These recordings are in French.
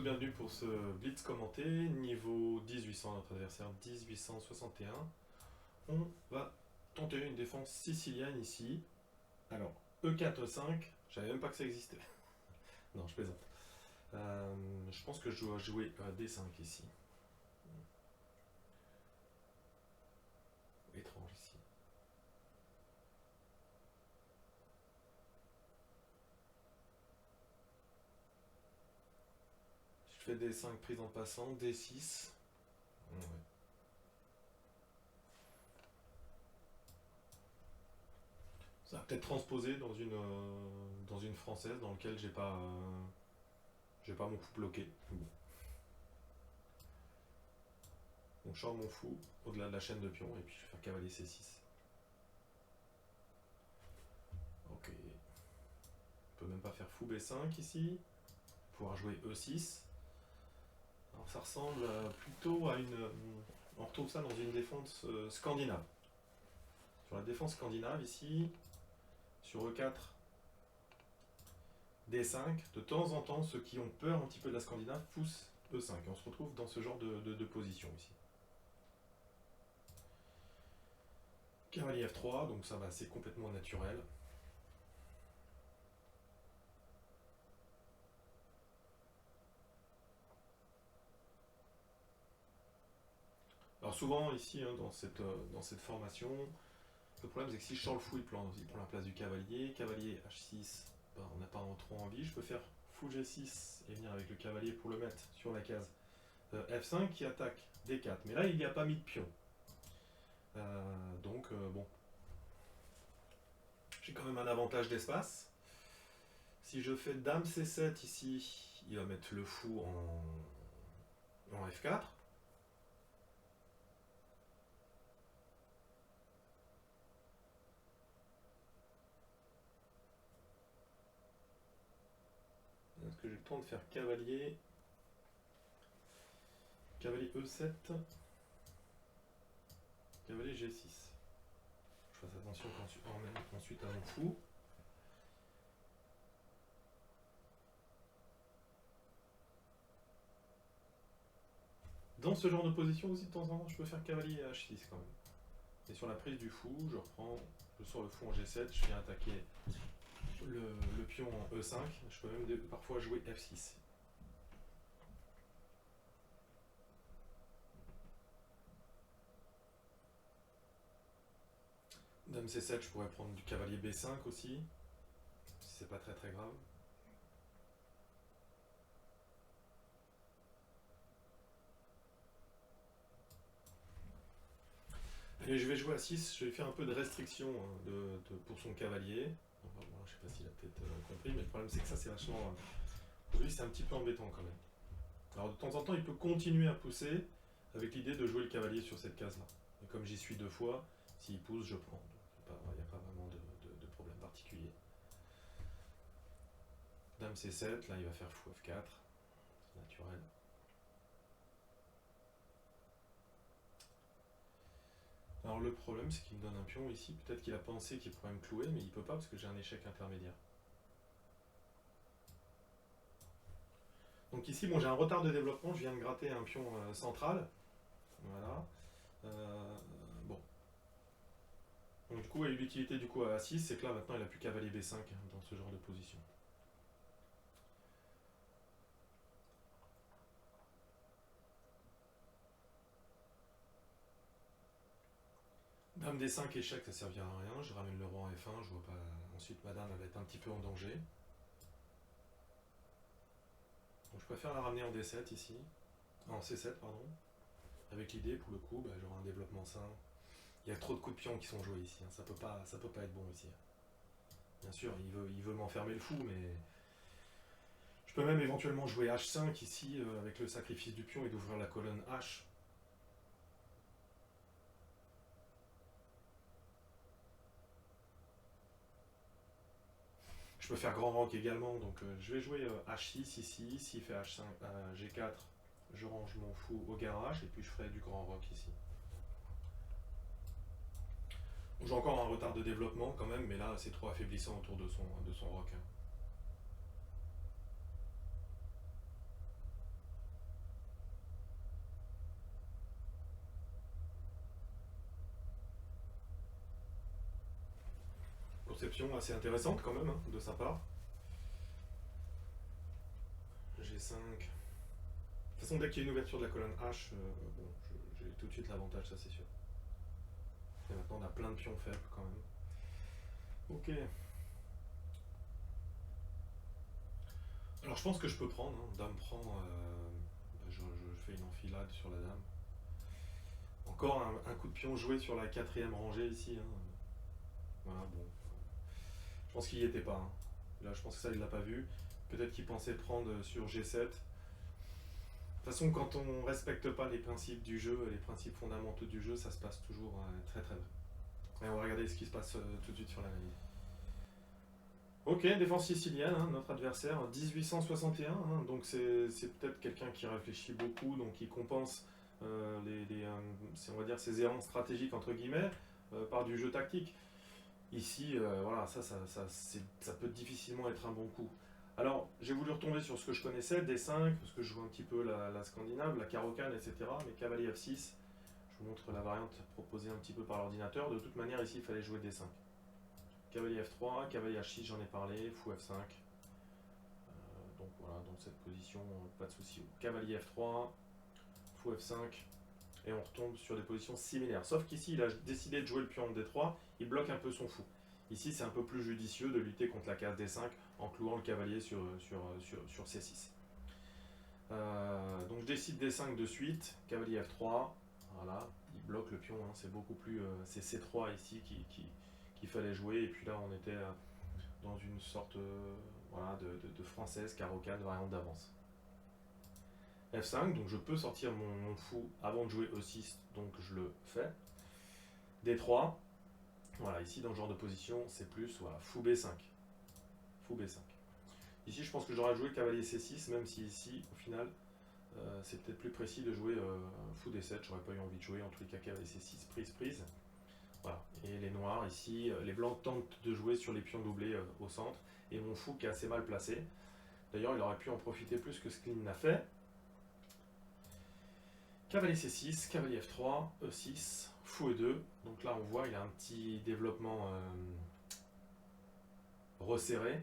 bienvenue pour ce blitz commenté, niveau 1800, notre adversaire 1861. On va tenter une défense sicilienne ici. Alors, E4, E5, je savais même pas que ça existait. Non, je plaisante. Je pense que je dois jouer D5 ici. Étrange ici. Je fais D5 prise en passant, D6. Ouais. Ça va peut-être transposer dans une française dans laquelle j'ai pas mon fou bloqué. Bon. Donc je sors mon fou au-delà de la chaîne de pions et puis je vais faire cavalier C6. Ok. On peut même pas faire fou B5 ici. Pouvoir jouer E6. Alors ça ressemble plutôt à une... On retrouve ça dans une défense scandinave. Sur la défense scandinave ici, sur E4, D5, de temps en temps, ceux qui ont peur un petit peu de la scandinave poussent E5. Et on se retrouve dans ce genre de position ici. Cavalier F3, donc ça va, c'est complètement naturel. Alors souvent ici, hein, dans cette formation, le problème c'est que si je sors le fou, il prend la place du cavalier. Cavalier H6, ben, on n'a pas trop envie. Je peux faire fou G6 et venir avec le cavalier pour le mettre sur la case F5 qui attaque D4. Mais là, il n'y a pas mis de pion. Donc, bon. J'ai quand même un avantage d'espace. Si je fais Dame C7 ici, il va mettre le fou en F4. Est-ce que j'ai le temps de faire cavalier E7, cavalier G6. Je fasse attention ensuite à mon fou. Dans ce genre de position aussi, de temps en temps, je peux faire cavalier H6 quand même. Et sur la prise du fou, je sors le fou en G7, je viens attaquer le pion en E5. Je peux même parfois jouer F6. Dame C7, je pourrais prendre du cavalier B5 aussi, si c'est pas très grave. Et je vais jouer à 6, je vais faire un peu de restriction pour son cavalier. Enfin, bon, je sais pas s'il a peut-être compris, mais le problème c'est que ça c'est vachement... pour lui c'est un petit peu embêtant quand même. Alors de temps en temps il peut continuer à pousser avec l'idée de jouer le cavalier sur cette case là. Et comme j'y suis 2 fois, s'il pousse je prends. Donc il n'y a pas vraiment de problème particulier. Dame C7, là il va faire fou F4, c'est naturel. Alors le problème c'est qu'il me donne un pion ici, peut-être qu'il a pensé qu'il pourrait me clouer, mais il peut pas parce que j'ai un échec intermédiaire. Donc ici, bon, j'ai un retard de développement, je viens de gratter un pion central. Voilà. Bon. Donc du coup, l'utilité du coup à A6, c'est que là maintenant il n'a plus cavalier B5 dans ce genre de position. Dame D5 échec, ça servira à rien. Je ramène le roi en F1, je vois pas. Ensuite, madame elle va être un petit peu en danger. Donc je préfère la ramener en D7 ici. En C7, pardon. Avec l'idée, pour le coup, bah, j'aurai un développement sain. Il y a trop de coups de pion qui sont joués ici. Hein. Ça peut pas être bon ici. Bien sûr, il veut m'enfermer le fou, mais je peux même éventuellement jouer H5 ici avec le sacrifice du pion et d'ouvrir la colonne H. Je peux faire grand roc également, donc je vais jouer H6 ici, s'il fait H5, G4, je range mon fou au garage et puis je ferai du grand roc ici. J'ai encore un retard de développement quand même, mais là c'est trop affaiblissant autour de son roc. Hein. conception assez intéressante quand même, hein, de sa part. G5. De toute façon, dès qu'il y a une ouverture de la colonne H, bon, j'ai tout de suite l'avantage, ça c'est sûr. Et maintenant, on a plein de pions faibles quand même. Ok. Alors je pense que je peux prendre, hein. Dame prend, je fais une enfilade sur la dame. Encore un coup de pion joué sur la quatrième rangée ici, hein. Voilà, bon. Je pense qu'il y était pas, hein. Là, je pense que ça, il l'a pas vu. Peut-être qu'il pensait prendre sur G7. De toute façon, quand on respecte pas les principes du jeu, les principes fondamentaux du jeu, ça se passe toujours très très bien. Et on va regarder ce qui se passe tout de suite sur l'analyse. Ok, défense sicilienne, hein, notre adversaire, 1861, hein, donc c'est peut-être quelqu'un qui réfléchit beaucoup, donc qui compense on va dire ses errants stratégiques entre guillemets par du jeu tactique. Ici, voilà, ça peut difficilement être un bon coup. Alors, j'ai voulu retomber sur ce que je connaissais, D5, parce que je joue un petit peu la scandinave, la carocane, etc. Mais cavalier F6, je vous montre la variante proposée un petit peu par l'ordinateur. De toute manière, ici, il fallait jouer D5. Cavalier F3, cavalier H6, j'en ai parlé, fou F5. Donc voilà, dans cette position, pas de souci. Cavalier F3, fou F5, et on retombe sur des positions similaires. Sauf qu'ici, il a décidé de jouer le pion en D3, il bloque un peu son fou. Ici, c'est un peu plus judicieux de lutter contre la case D5 en clouant le cavalier sur C6. Donc je décide D5 de suite, cavalier F3, voilà, il bloque le pion, hein, c'est beaucoup plus... c'est C3 ici qu'il fallait jouer, et puis là on était dans une sorte voilà, de française, carocane, variante d'avance. F5, donc je peux sortir mon fou avant de jouer E6, donc je le fais. D3, voilà, ici dans ce genre de position, c'est plus, voilà, fou B5. Fou B5. Ici, je pense que j'aurais joué cavalier C6, même si ici, au final, c'est peut-être plus précis de jouer fou D7. J'aurais pas eu envie de jouer, en tous les cas, cavalier C6, prise. Voilà. Et les noirs, ici, les blancs tentent de jouer sur les pions doublés au centre, et mon fou qui est assez mal placé. D'ailleurs, il aurait pu en profiter plus que ce qu'il n'a fait. Cavalier C6, cavalier F3, E6, fou E2. Donc là, on voit, il a un petit développement resserré.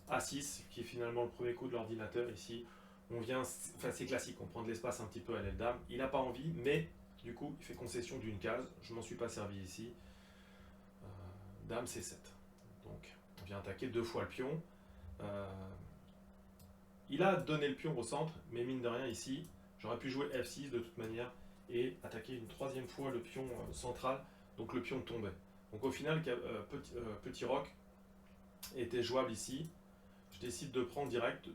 A6, qui est finalement le premier coup de l'ordinateur ici. On vient, enfin c'est classique, on prend de l'espace un petit peu à l'aile dame. Il n'a pas envie, mais du coup, il fait concession d'une case. Je m'en suis pas servi ici. Dame C7. Donc, on vient attaquer deux fois le pion. Il a donné le pion au centre, mais mine de rien ici, j'aurais pu jouer F6 de toute manière et attaquer une troisième fois le pion central. Donc le pion tombait. Donc au final, petit roc était jouable ici. Je décide de prendre direct,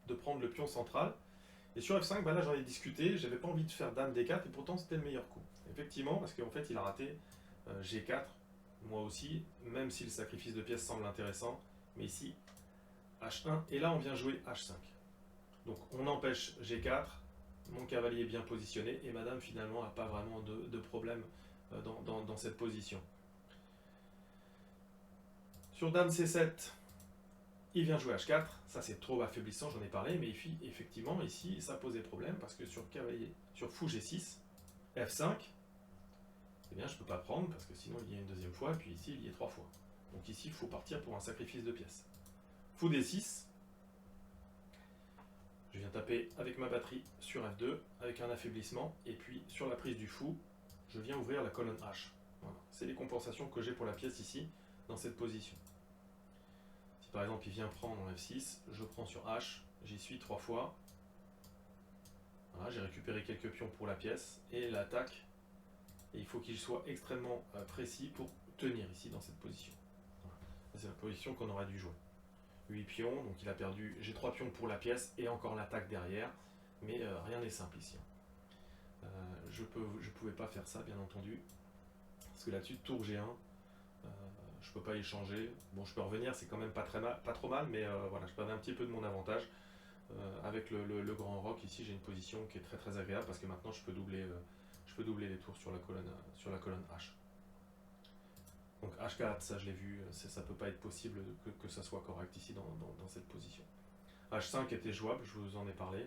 de prendre le pion central. Et sur F5, bah là j'en ai discuté, j'avais pas envie de faire Dame D4 et pourtant c'était le meilleur coup. Effectivement, parce qu'en fait il a raté G4, moi aussi, même si le sacrifice de pièces semble intéressant. Mais ici, H1, et là on vient jouer H5. Donc on empêche G4, mon cavalier est bien positionné et madame finalement n'a pas vraiment de problème dans cette position. Sur Dame C7, il vient jouer H4, ça c'est trop affaiblissant, j'en ai parlé, mais effectivement ici ça posait problème parce que sur cavalier, sur fou G6, F5, eh bien je ne peux pas prendre parce que sinon il y a une deuxième fois, et puis ici il y a trois fois. Donc ici il faut partir pour un sacrifice de pièces. Fou D6, je viens taper avec ma batterie sur F2 avec un affaiblissement, et puis sur la prise du fou, je viens ouvrir la colonne H. Voilà. C'est les compensations que j'ai pour la pièce ici, dans cette position. Si par exemple il vient prendre en F6, je prends sur H, j'y suis trois fois. Voilà, j'ai récupéré quelques pions pour la pièce, et l'attaque, et il faut qu'il soit extrêmement précis pour tenir ici dans cette position. Voilà. C'est la position qu'on aurait dû jouer. 8 pions, donc il a perdu, j'ai 3 pions pour la pièce et encore l'attaque derrière, mais rien n'est simple ici. Je pouvais pas faire ça bien entendu, parce que là-dessus tour G1, je peux pas y changer. Bon, je peux revenir, c'est quand même pas trop mal, mais voilà, je perdais un petit peu de mon avantage. Avec le grand roc ici, j'ai une position qui est très très agréable parce que maintenant je peux doubler les tours sur la colonne H. Donc H4, ça je l'ai vu, ça peut pas être possible que ça soit correct ici dans cette position. H5 était jouable, je vous en ai parlé.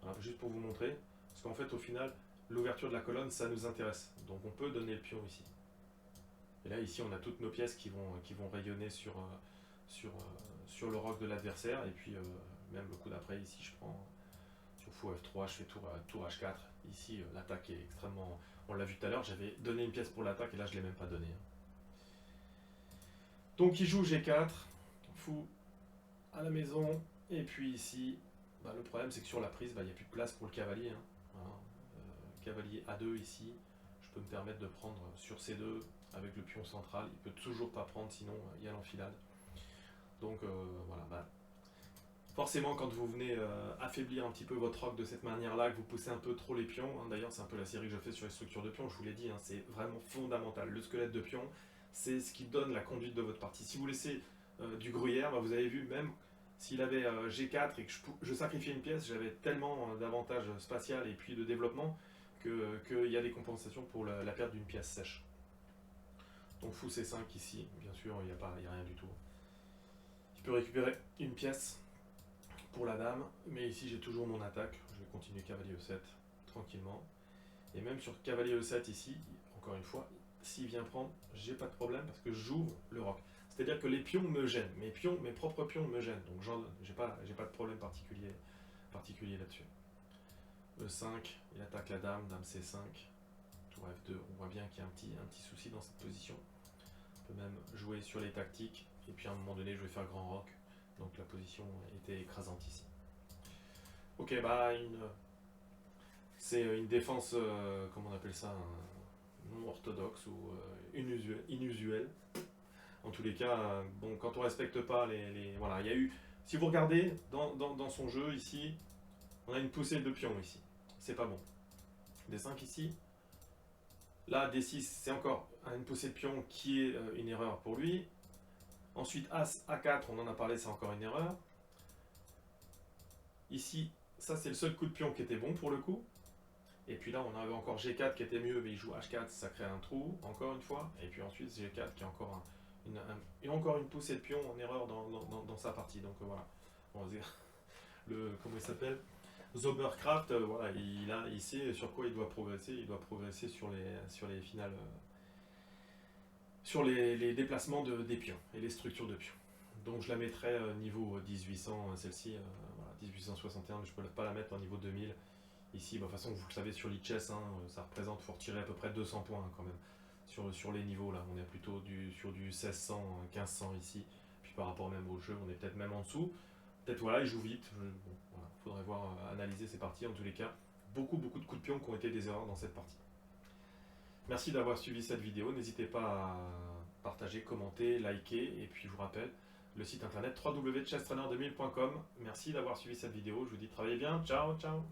Voilà, juste pour vous montrer, parce qu'en fait au final, l'ouverture de la colonne, ça nous intéresse. Donc on peut donner le pion ici. Et là, ici, on a toutes nos pièces qui vont rayonner sur le roc de l'adversaire. Et puis, même le coup d'après, ici, je prends sur fou F3, je fais tour H4. Ici, l'attaque est extrêmement... On l'a vu tout à l'heure, j'avais donné une pièce pour l'attaque et là, je ne l'ai même pas donné. Donc, il joue G4, fou à la maison. Et puis ici, bah, le problème, c'est que sur la prise, bah, il n'y a plus de place pour le cavalier. Hein. Voilà. Cavalier A2 ici, je peux me permettre de prendre sur C2 avec le pion central. Il peut toujours pas prendre, sinon il y a l'enfilade. Donc voilà, bah, forcément quand vous venez affaiblir un petit peu votre roc de cette manière-là, que vous poussez un peu trop les pions, hein, d'ailleurs c'est un peu la série que je fais sur les structures de pions, je vous l'ai dit, hein, c'est vraiment fondamental. Le squelette de pion, c'est ce qui donne la conduite de votre partie. Si vous laissez du gruyère, bah, vous avez vu, même s'il avait G4 et que je sacrifiais une pièce, j'avais tellement d'avantages spatial et puis de développement qu'il y a des compensations pour la perte d'une pièce sèche. Donc fou C5 ici, bien sûr, il n'y a rien du tout. Je peux récupérer une pièce pour la dame, mais ici j'ai toujours mon attaque. Je vais continuer cavalier E7 tranquillement. Et même sur cavalier E7 ici, encore une fois, s'il vient prendre, j'ai pas de problème parce que j'ouvre le roc. C'est-à-dire que les pions me gênent, mes propres pions me gênent, donc j'ai pas de problème particulier là-dessus. E5, il attaque la dame, dame C5, tour F2, on voit bien qu'il y a un petit souci dans cette position. On peut même jouer sur les tactiques, et puis à un moment donné je vais faire grand roc, donc la position était écrasante ici. Ok, bah c'est une défense, comment on appelle ça, non orthodoxe ou inusuelle. En tous les cas, bon, quand on respecte pas voilà, il y a eu... Si vous regardez dans son jeu ici, on a une poussée de pions ici. C'est pas bon. D5 ici. Là, D6, c'est encore une poussée de pion qui est une erreur pour lui. Ensuite, As, A4, on en a parlé, c'est encore une erreur. Ici, ça c'est le seul coup de pion qui était bon pour le coup. Et puis là, on avait encore G4 qui était mieux, mais il joue H4, ça crée un trou, encore une fois. Et puis ensuite, G4 qui est encore encore une poussée de pion en erreur dans sa partie. Donc voilà. On va dire, comment il s'appelle, Zobercraft, voilà, il sait sur quoi il doit progresser. Il doit progresser sur les finales, sur les déplacements des pions et les structures de pions. Donc je la mettrai niveau 1800, celle-ci, voilà, 1861, mais je ne peux pas la mettre en niveau 2000. Ici, bah, de toute façon, vous le savez, sur l'e-chess, hein, ça représente, il faut retirer à peu près 200 points hein, quand même. Sur les niveaux, là, on est plutôt sur du 1600, 1500 ici. Puis par rapport même au jeu, on est peut-être même en dessous. Peut-être, voilà, il joue vite. Bon, voilà, faudrait voir, analyser ces parties. En tous les cas, beaucoup de coups de pion qui ont été des erreurs dans cette partie. Merci d'avoir suivi cette vidéo. N'hésitez pas à partager, commenter, liker. Et puis, je vous rappelle, le site internet www.chesstrainer2000.com. Merci d'avoir suivi cette vidéo. Je vous dis travaillez bien. Ciao, ciao.